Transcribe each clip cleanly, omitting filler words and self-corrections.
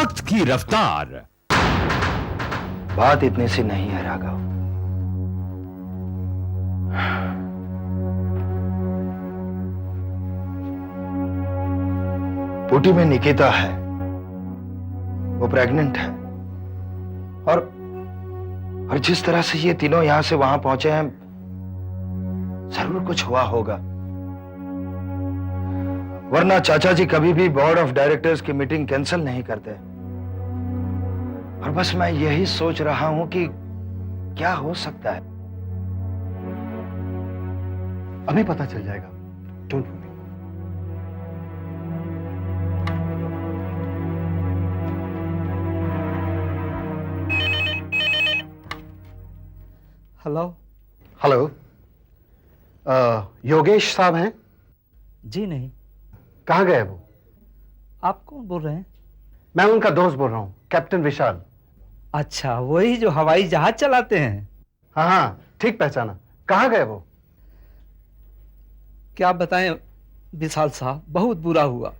वक्त की रफ्तार। बात इतनी सी नहीं है राघव। ऊटी में निकिता है, वो प्रेग्नेंट है, और जिस तरह से ये तीनों यहां से वहां पहुंचे हैं, जरूर कुछ हुआ होगा, वरना चाचा जी कभी भी बोर्ड ऑफ डायरेक्टर्स की मीटिंग कैंसिल नहीं करते। और बस मैं यही सोच रहा हूं कि क्या हो सकता है। अभी पता चल जाएगा, don't worry. Hello. Hello, Yogesh साहब हैं? जी नहीं। कहाँ गए वो? आप कौन बोल रहे हैं? मैं उनका दोस्त बोल रहा हूँ, कैप्टन विशाल। अच्छा, वही जो हवाई जहाज चलाते हैं। हाँ हाँ, ठीक पहचाना। कहाँ गए वो? क्या बताएं विशाल साहब, बहुत बुरा हुआ।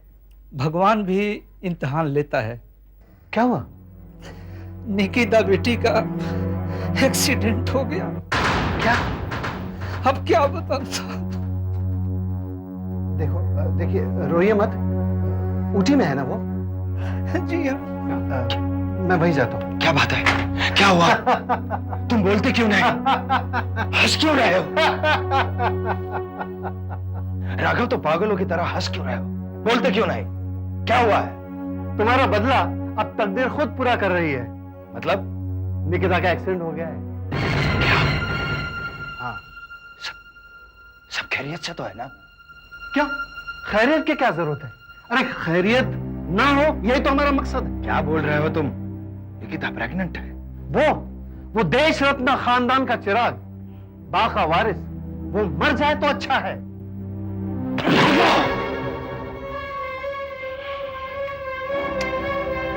भगवान भी इम्तिहान लेता है। क्या हुआ? निकिता बेटी का एक्सीडेंट हो गया। क्या? अब क्या बताऊं साहब। देखो, देखिए, रोइए मत। ऊटी में है ना वो? जी हाँ। मैं वही जाता हूँ। क्या बात है? क्या हुआ? तुम बोलते क्यों नहीं? हंस क्यों रहे हो? राघव तो पागलों की तरह हंस क्यों रहे हो? बोलते क्यों नहीं? क्या हुआ है? तुम्हारा बदला अब तकदीर खुद पूरा कर रही है। मतलब? निकिता का एक्सीडेंट हो गया है। क्या? हाँ। सब खैरियत से तो है ना? क्या खैरियत की क्या जरूरत है? अरे खैरियत ना हो यही तो हमारा मकसद है। क्या बोल रहे हो तुम? निकिता प्रेग्नेंट है? वो देश रत्न खानदान का चिराग, बाका वारिस, वो मर जाए तो अच्छा है।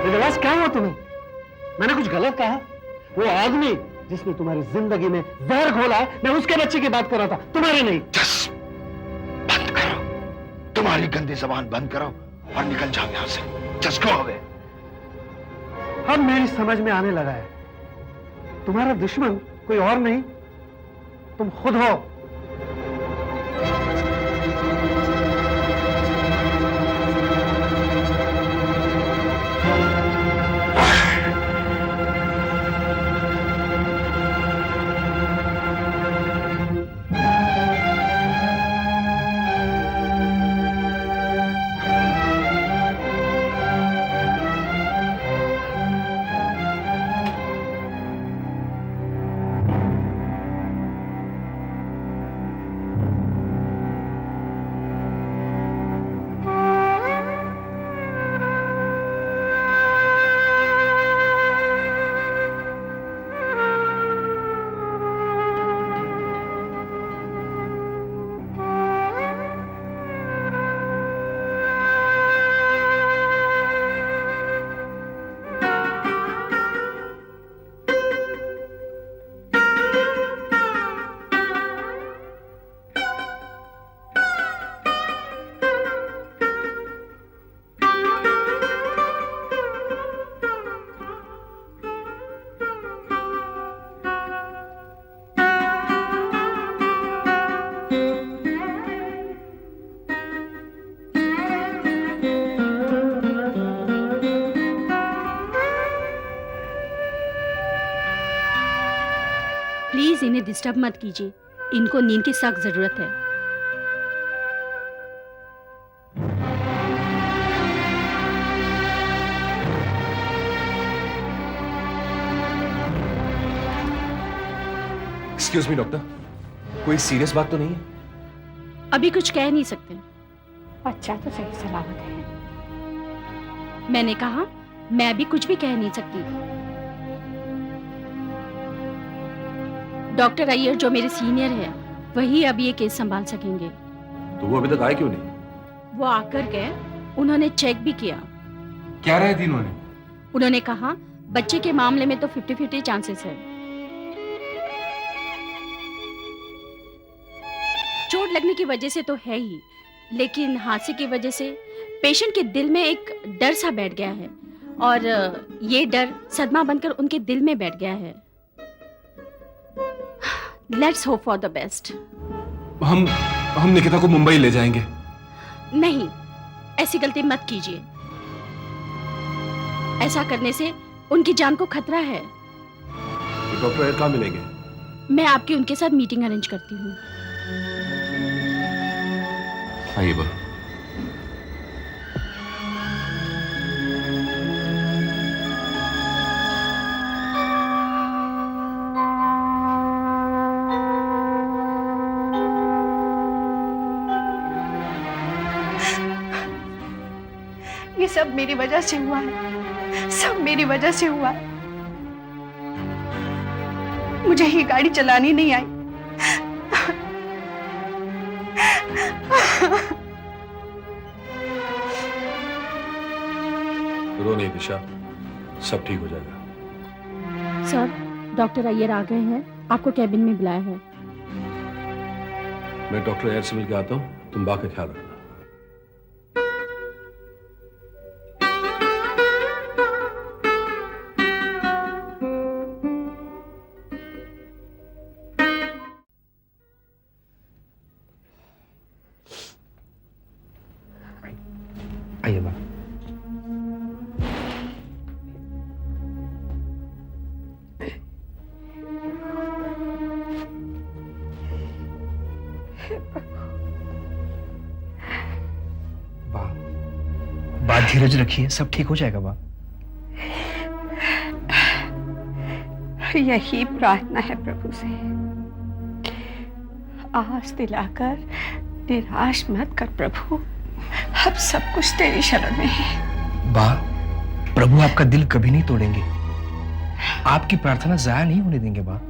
निवास, क्या हुआ तुम्हें? मैंने कुछ गलत कहा? वो आदमी जिसने तुम्हारी जिंदगी में जहर घोला है, मैं उसके बच्चे की बात कर रहा था, तुम्हारे नहीं। जस, बंद करो, तुम्हारी गंदी जबान बंद करो और निकल जाओ यहां से। जस गो अवे। अब मेरी समझ में आने लगा है, तुम्हारा दुश्मन कोई और नहीं, तुम खुद हो। प्लीज इन्हें डिस्टर्ब मत कीजिए, इनको नींद की सख्त जरूरत है। एक्सक्यूज मी डॉक्टर, कोई सीरियस बात तो नहीं है? अभी कुछ कह नहीं सकते। बच्चा तो सही सलामत है। मैंने कहा मैं अभी कुछ भी कह नहीं सकती। डॉक्टर अय्यर जो मेरे सीनियर है, वही अब ये केस संभाल सकेंगे। तो वो अभी तक आए क्यों नहीं? वो आकर गए, उन्होंने चेक भी किया। क्या राय दी उन्होंने? उन्होंने कहा बच्चे के मामले में तो 50-50 चांसेस है। चोट लगने की वजह से तो है ही, लेकिन हादसे की वजह से पेशेंट के दिल में एक डर सा बैठ गया है और ये डर सदमा बनकर उनके दिल में बैठ गया है। Let's hope for the best. हम निकिता को मुंबई ले जाएंगे। नहीं, ऐसी गलती मत कीजिए। ऐसा करने से उनकी जान को खतरा है। तो डॉक्टर अय्यर कहाँ मिलेंगे? मैं आपकी उनके साथ मीटिंग अरेंज करती हूँ। आइए बा। ये सब मेरी वजह से हुआ है, सब मेरी वजह से हुआ है। मुझे ये गाड़ी चलानी नहीं आई। रो नहीं दिशा, सब ठीक हो जाएगा। सर, डॉक्टर अय्यर आ गए हैं, आपको कैबिन में बुलाया है। मैं डॉक्टर अय्यर से मिलकर आता हूँ, तुम बा का ख्याल रखना। आइए बा। बात धीरज रखिए, सब ठीक हो जाएगा बा। यही प्रार्थना है प्रभु से। आस दिलाकर निराश मत कर प्रभु। अब सब कुछ तेरी शरण में है। बा, प्रभु आपका दिल कभी नहीं तोड़ेंगे। आपकी प्रार्थना जाया नहीं होने देंगे बा।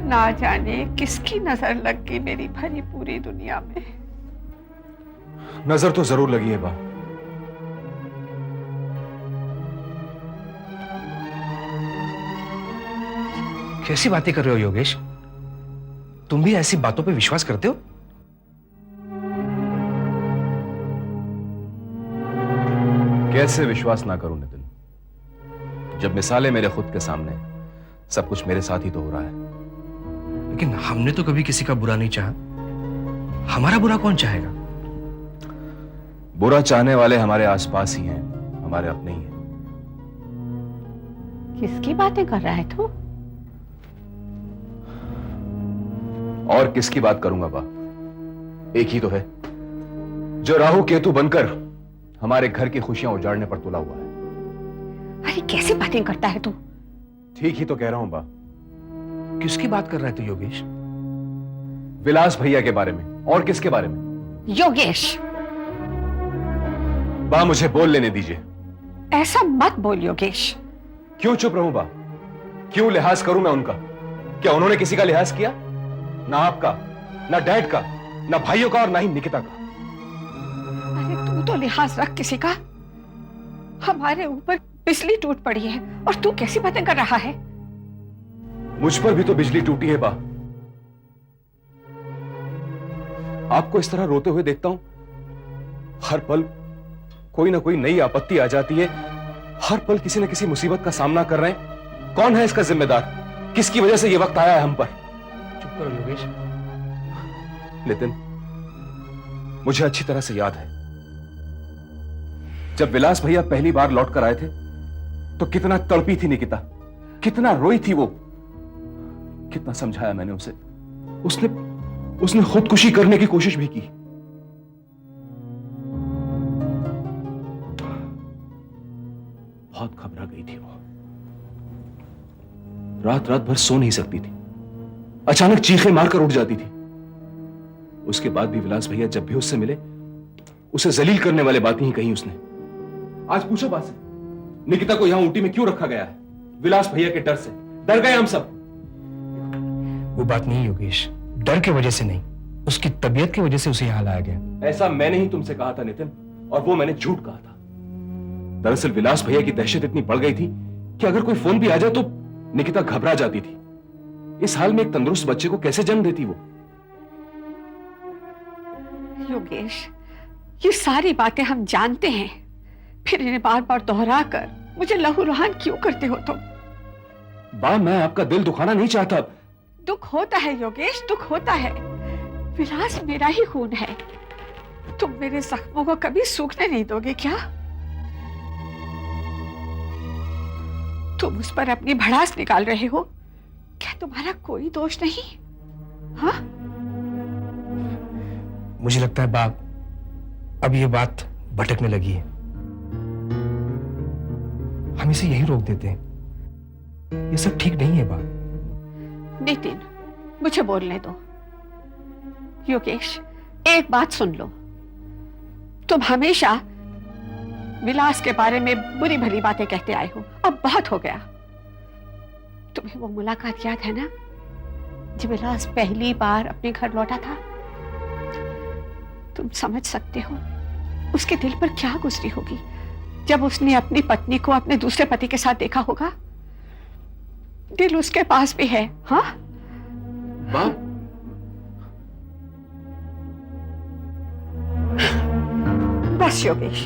ना जाने किसकी नजर लग गई मेरी भरी पूरी दुनिया में। नजर तो जरूर लगी है बा। कैसी बातें कर रहे हो योगेश? तुम भी ऐसी बातों पे विश्वास करते हो? कैसे विश्वास ना करूं नितिन, जब मिसालें मेरे खुद के सामने, सब कुछ मेरे साथ ही तो हो रहा है। लेकिन हमने तो कभी किसी का बुरा नहीं चाहा। हमारा बुरा कौन चाहेगा? बुरा चाहने वाले हमारे आसपास ही हैं, हमारे अपने ही हैं। किसकी बातें कर रहा है तू? और किसकी बात करूंगा बा? एक ही तो है जो राहु केतु बनकर हमारे घर की खुशियां उजाड़ने पर तुला हुआ है। अरे कैसी बातें करता है तू? ठीक ही तो कह रहा हूं बा। किसकी बात कर रहा है तू योगेश? विलास भैया के बारे में। और किसके बारे में? योगेश, बा मुझे बोल लेने दीजिए। ऐसा मत बोल योगेश। क्यों चुप रहूं बा? क्यों लिहाज करूं मैं उनका? क्या उन्होंने किसी का लिहाज किया? ना आपका, ना डैड का, ना भाइयों का और ना ही निकिता का। अरे तू तो लिहाज रख किसी का। हमारे ऊपर बिजली टूट पड़ी है और तू कैसी बातें कर रहा है? मुझ पर भी तो बिजली टूटी है बा। आपको इस तरह रोते हुए देखता हूं। हर पल कोई ना कोई नई आपत्ति आ जाती है। हर पल किसी न किसी मुसीबत का सामना कर रहे हैं। कौन है इसका जिम्मेदार? किसकी वजह से यह वक्त आया है हम पर? चुप करो योगेश। नितिन, मुझे अच्छी तरह से याद है जब विलास भैया पहली बार लौट कर आए थे तो कितना तड़पी थी निकिता, कितना रोई थी वो। कितना समझाया मैंने उसे। उसने खुदकुशी करने की कोशिश भी की। बहुत घबरा गई थी वो। रात रात भर सो नहीं सकती थी। अचानक चीखें मारकर उठ जाती थी। उसके बाद भी विलास भैया जब भी उससे मिले उसे जलील करने वाले बातें ही कही उसने। आज पूछो बात से, निकिता को यहां ऊटी में क्यों रखा गया है? विलास भैया के डर से। डर गए हम सब। वो बात नहीं योगेश, डर की वजह से नहीं, उसकी तबीयत की वजह से उसे यहां लाया गया। ऐसा मैंने ही तुमसे कहा था नितिन, और वो मैंने झूठ कहा था। दरअसल विलास भैया की दहशत इतनी बढ़ गई थी कि अगर कोई फोन भी आ जाए तो निकिता घबरा जाती थी। इस हाल में एक तंदुरुस्त बच्चे को कैसे जन्म देती वो? योगेश, ये सारी बातें हम जानते हैं, फिर इन्हें बार बार दोहरा कर मुझे लहूलुहान क्यों करते हो तुम? बा, मैं आपका दिल दुखाना नहीं चाहता। दुख होता है योगेश, दुख होता है। विलास मेरा ही खून है। तुम मेरे जख्मों को कभी सूखने नहीं दोगे क्या? तुम उस पर अपनी भड़ास निकाल रहे हो। क्या तुम्हारा कोई दोष नहीं? हाँ? मुझे लगता है बाप, अब ये बात भटकने लगी है। हम इसे यहीं रोक देते हैं। ये सब ठीक नहीं है बाप। नितिन, मुझे बोलने दो। योगेश, एक बात सुन लो। तुम हमेशा विलास के बारे में बुरी भली बातें कहते आए हो। अब बहुत हो गया। तुम्हें वो मुलाकात याद है ना, जब विलास पहली बार अपने घर लौटा था? तुम समझ सकते हो उसके दिल पर क्या गुजरी होगी जब उसने अपनी पत्नी को अपने दूसरे पति के साथ देखा होगा। दिल उसके पास भी है। हाँ बाप, बस योगेश,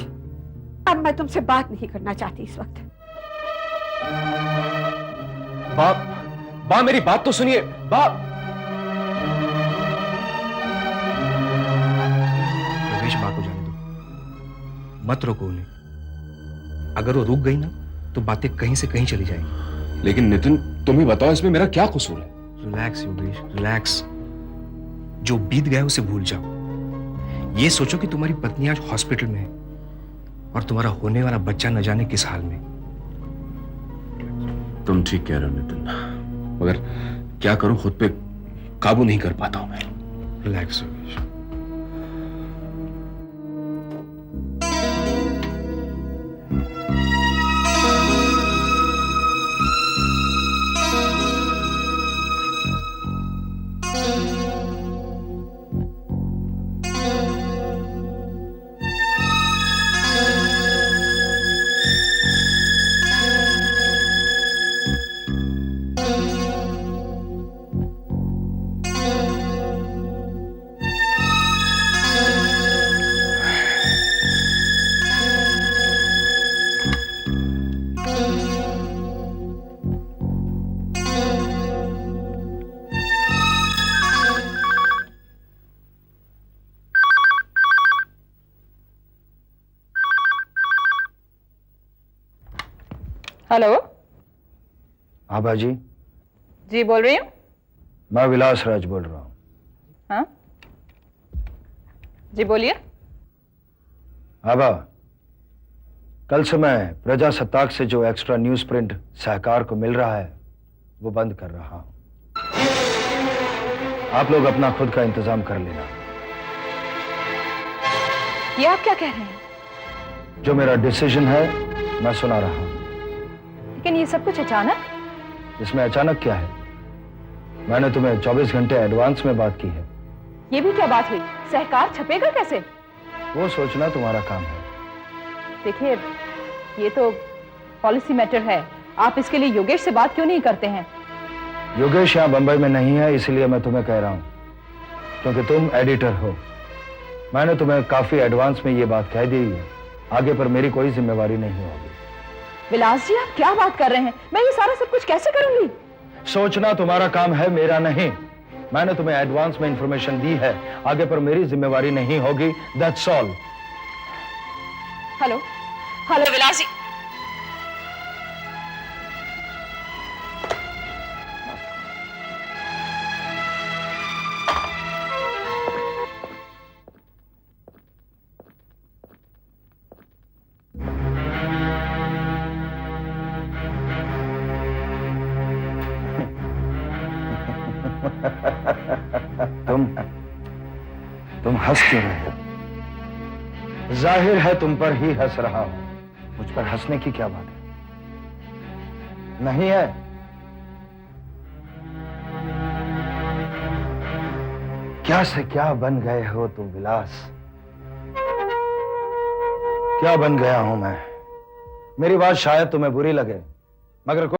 अब मैं तुमसे बात नहीं करना चाहती इस वक्त। बाप, बा मेरी बात तो सुनिए। बाप, योगेश, बात को जाने दो, मत रोको उन्हें। अगर वो रुक गई ना तो बातें कहीं से कहीं चली जाएंगी। लेकिन नितिन, तुम ही बताओ, इसमें मेरा क्या कसूर है? Relax Yogesh, relax. जो बीत गया उसे भूल जाओ। ये सोचो कि तुम्हारी पत्नी आज हॉस्पिटल में है और तुम्हारा होने वाला बच्चा न जाने किस हाल में। तुम ठीक कह रहे हो नितिन, मगर क्या करूं, खुद पे काबू नहीं कर पाता हूं मैं। रिलैक्स योगेश। हेलो। आभा जी, जी बोल रही हूँ। मैं विलास राज बोल रहा हूँ। हाँ जी बोलिए। आभा, कल से मैं प्रजासत्ताक से जो एक्स्ट्रा न्यूज प्रिंट सहकार को मिल रहा है वो बंद कर रहा हूं। आप लोग अपना खुद का इंतजाम कर लेना। ये आप क्या कह रहे हैं? जो मेरा डिसीजन है मैं सुना रहा हूं। लेकिन ये सब कुछ अचानक? इसमें अचानक क्या है? मैंने तुम्हें 24 घंटे एडवांस में बात की है। ये भी क्या बात हुई? सहकार छपेगा कैसे? वो सोचना तुम्हारा काम है। देखिए, ये तो पॉलिसी मैटर है। आप इसके लिए योगेश से बात क्यों नहीं करते हैं? योगेश यहाँ बंबई में नहीं है, इसलिए मैं तुम्हें कह रहा हूं, क्योंकि तुम एडिटर हो। मैंने तुम्हें काफी एडवांस में ये बात कह दी है। आगे पर मेरी कोई जिम्मेवारी नहीं होगी। विलास जी, आप क्या बात कर रहे हैं? मैं ये सारा सब कुछ कैसे करूंगी? सोचना तुम्हारा काम है, मेरा नहीं। मैंने तुम्हें एडवांस में इंफॉर्मेशन दी है, आगे पर मेरी जिम्मेवारी नहीं होगी। That's all. हेलो हेलो विलास जी। तुम हंस क्यों रहे हो? जाहिर है तुम पर ही हंस रहा हूं। मुझ पर हंसने की क्या बात है? नहीं है? क्या से क्या बन गए हो तुम विलास? क्या बन गया हूं मैं? मेरी बात शायद तुम्हें बुरी लगे, मगर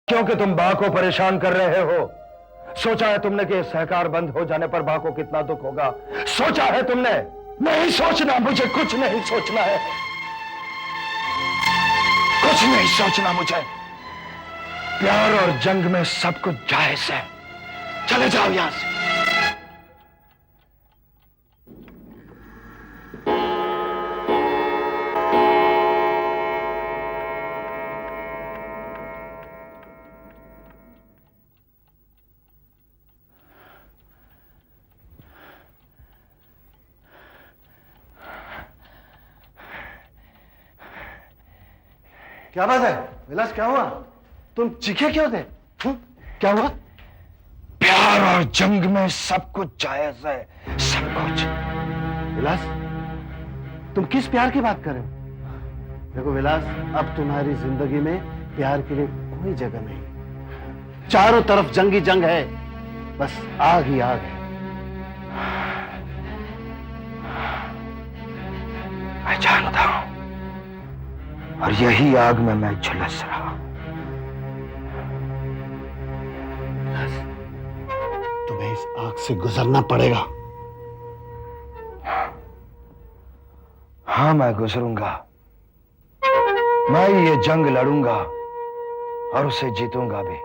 क्योंकि तुम बा को परेशान कर रहे हो। सोचा है तुमने कि सहकार बंद हो जाने पर बा को कितना दुख होगा? सोचा है तुमने? नहीं सोचना, मुझे कुछ नहीं सोचना है, कुछ नहीं सोचना मुझे। प्यार और जंग में सब कुछ जायज है। चले जाओ यहां से। क्या बात है विलास, क्या हुआ? तुम चीखे क्यों थे? क्या हुआ? प्यार और जंग में सब कुछ जायज है, सब कुछ। विलास, तुम किस प्यार की बात कर रहे हो? देखो विलास, अब तुम्हारी जिंदगी में प्यार के लिए कोई जगह नहीं। चारों तरफ जंग ही जंग है, बस आग ही आग है। मैं जानता हूं, और यही आग में मैं झुलस रहा। विलास, तुम्हें इस आग से गुजरना पड़ेगा। हां, मैं गुजरूंगा। मैं ये जंग लड़ूंगा और उसे जीतूंगा भी।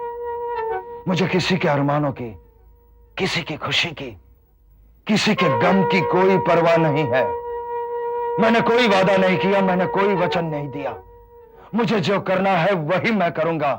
मुझे किसी के अरमानों की, किसी की खुशी की, किसी के गम की कोई परवाह नहीं है। मैंने कोई वादा नहीं किया, मैंने कोई वचन नहीं दिया। मुझे जो करना है वही मैं करूंगा।